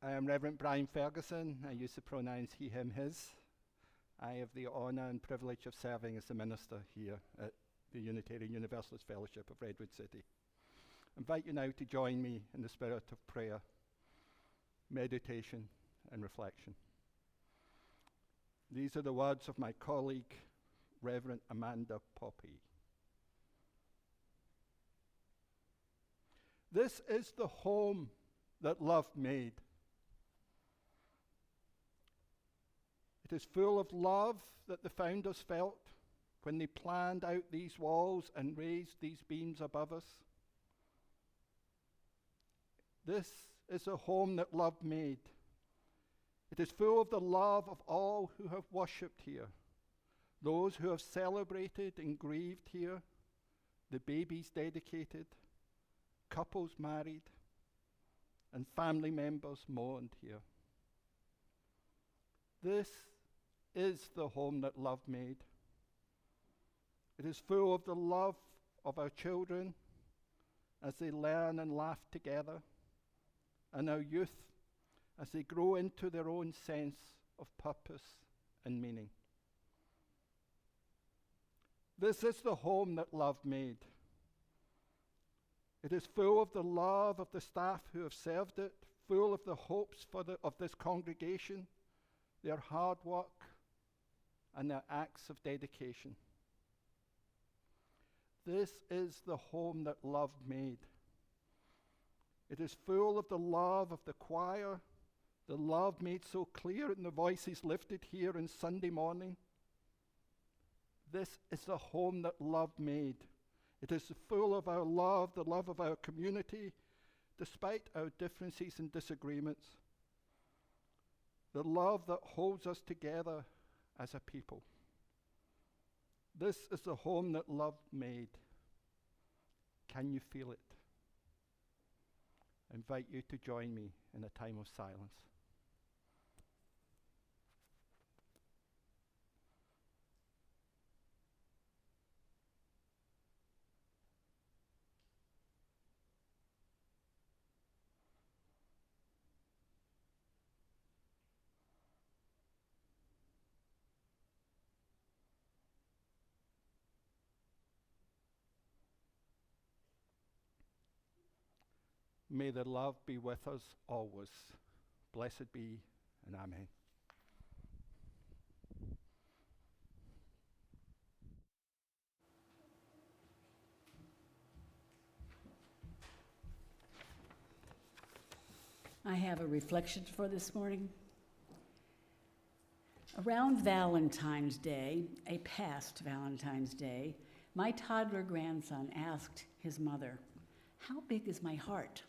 I am Reverend Brian Ferguson. I use the pronouns he, him, his. I have the honour and privilege of serving as the minister here at the Unitarian Universalist Fellowship of Redwood City. I invite you now to join me in the spirit of prayer, meditation, and reflection. These are the words of my colleague, Reverend Amanda Poppy. This is the home that love made. It is full of love that the founders felt when they planned out these walls and raised these beams above us. This is a home that love made. It is full of the love of all who have worshipped here, those who have celebrated and grieved here, the babies dedicated, couples married, and family members mourned here. This is the home that love made. It is full of the love of our children as they learn and laugh together, and our youth as they grow into their own sense of purpose and meaning. This is the home that love made. It is full of the love of the staff who have served it, full of the hopes of this congregation, their hard work, and their acts of dedication. This is the home that love made. It is full of the love of the choir, the love made so clear in the voices lifted here on Sunday morning. This is the home that love made. It is full of our love, the love of our community, despite our differences and disagreements. The love that holds us together as a people. This is the home that love made. Can you feel it? I invite you to join me in a time of silence. May the love be with us always. Blessed be, and amen. I have a reflection for this morning. Around Valentine's Day, a past Valentine's Day, my toddler grandson asked his mother, "How big is my heart?"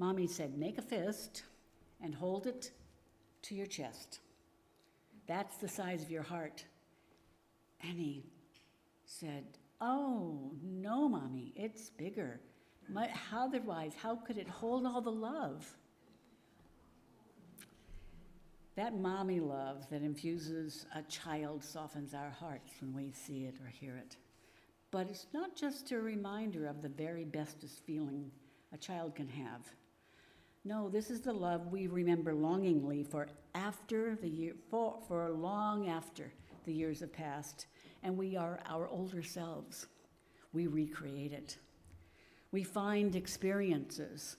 Mommy said, "Make a fist and hold it to your chest. That's the size of your heart." And he said, "Oh, no, Mommy, it's bigger. Otherwise, how could it hold all the love?" That mommy love that infuses a child softens our hearts when we see it or hear it. But it's not just a reminder of the very bestest feeling a child can have. No, this is the love we remember longingly for long after the years have passed, and we are our older selves. We recreate it. We find experiences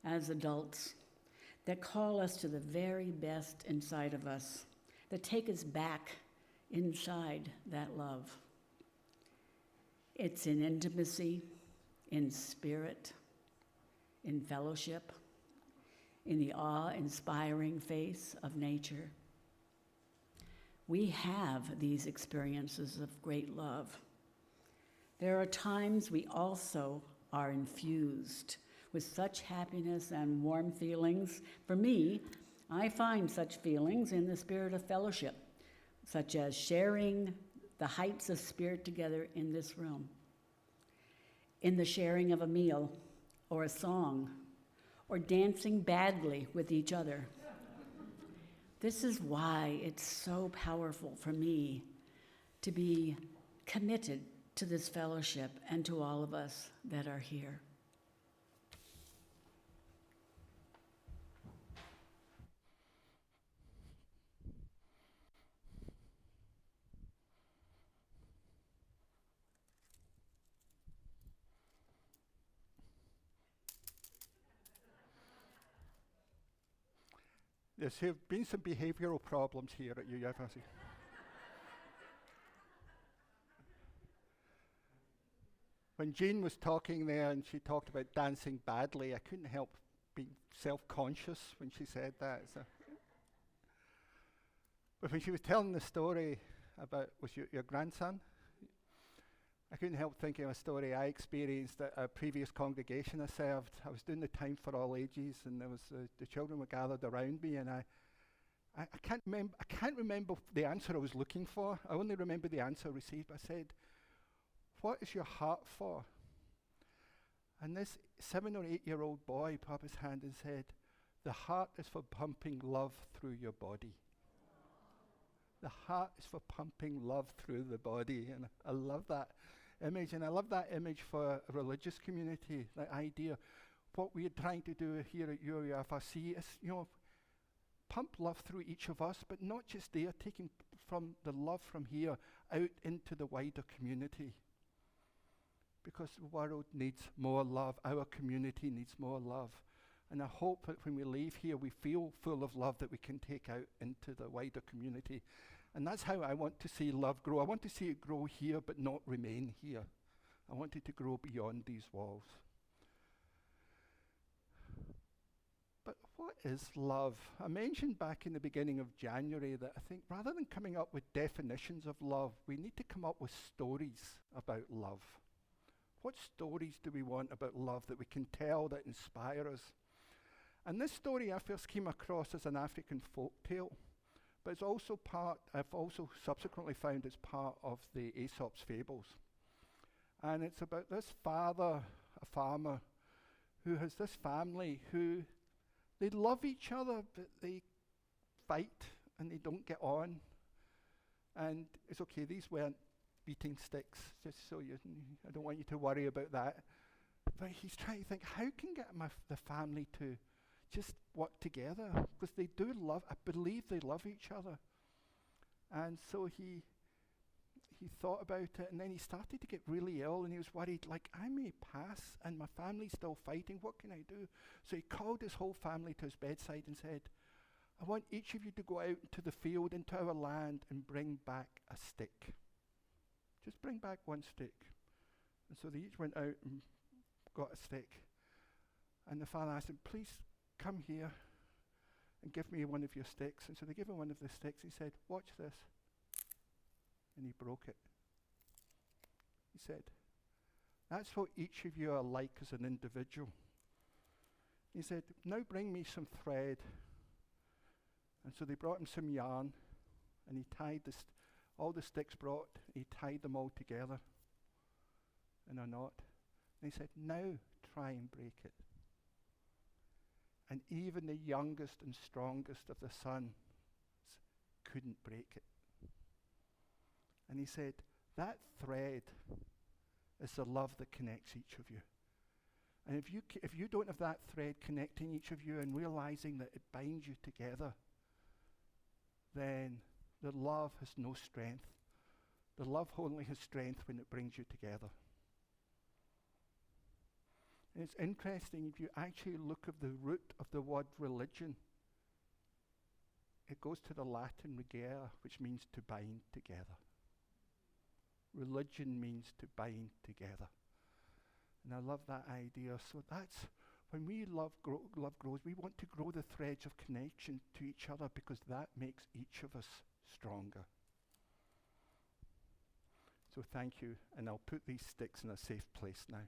as adults that call us to the very best inside of us, that take us back inside that love. It's in intimacy, in spirit, in fellowship, in the awe-inspiring face of nature. We have these experiences of great love. There are times we also are infused with such happiness and warm feelings. For me, I find such feelings in the spirit of fellowship, such as sharing the heights of spirit together in this room, in the sharing of a meal or a song, or dancing badly with each other. This is why it's so powerful for me to be committed to this fellowship and to all of us that are here. There's been some behavioural problems here at UUFRC. When Jeanne was talking there and she talked about dancing badly, I couldn't help being self-conscious when she said that. So. But when she was telling the story about your grandson, I couldn't help thinking of a story I experienced at a previous congregation I served. I was doing the time for all ages, and there was the children were gathered around me, and I can't remember the answer I was looking for. I only remember the answer I received. I said, "What is your heart for?" And this 7 or 8 year old boy put up his hand and said, "The heart is for pumping love through your body." The heart is for pumping love through the body. And I love that image. And I love that image for a religious community, that idea. What we're trying to do here at UUFRC is, pump love through each of us, but not just there, taking from the love from here out into the wider community. Because the world needs more love. Our community needs more love. And I hope that when we leave here, we feel full of love that we can take out into the wider community. And that's how I want to see love grow. I want to see it grow here, but not remain here. I want it to grow beyond these walls. But what is love? I mentioned back in the beginning of January that I think rather than coming up with definitions of love, we need to come up with stories about love. What stories do we want about love that we can tell that inspire us? And this story I first came across as an African folk tale, but it's also I've also subsequently found it's part of the Aesop's fables. And it's about this father, a farmer, who has this family who, they love each other, but they fight and they don't get on. And it's okay, these weren't beating sticks, just so I don't want you to worry about that. But he's trying to think, how can get the family to just work together? Because they do love, I believe they love each other. And so he thought about it, and then he started to get really ill, and he was worried, like, I may pass, and my family's still fighting, what can I do? So he called his whole family to his bedside and said, I want each of you to go out into the field, into our land, and bring back a stick. Just bring back one stick. And so they each went out and got a stick. And the father asked him, please come here and give me one of your sticks. And so they gave him one of the sticks. He said, watch this. And he broke it. He said, that's what each of you are like as an individual. He said, now bring me some thread. And so they brought him some yarn, and he tied all the sticks brought, he tied them all together in a knot. And he said, now try and break it. And even the youngest and strongest of the sons couldn't break it. And he said, that thread is the love that connects each of you. And if you don't have that thread connecting each of you and realizing that it binds you together, then the love has no strength. The love only has strength when it brings you together. And it's interesting, if you actually look at the root of the word religion, it goes to the Latin regere, which means to bind together. Religion means to bind together. And I love that idea. So that's, when we love grows, we want to grow the threads of connection to each other because that makes each of us stronger. So thank you, and I'll put these sticks in a safe place now.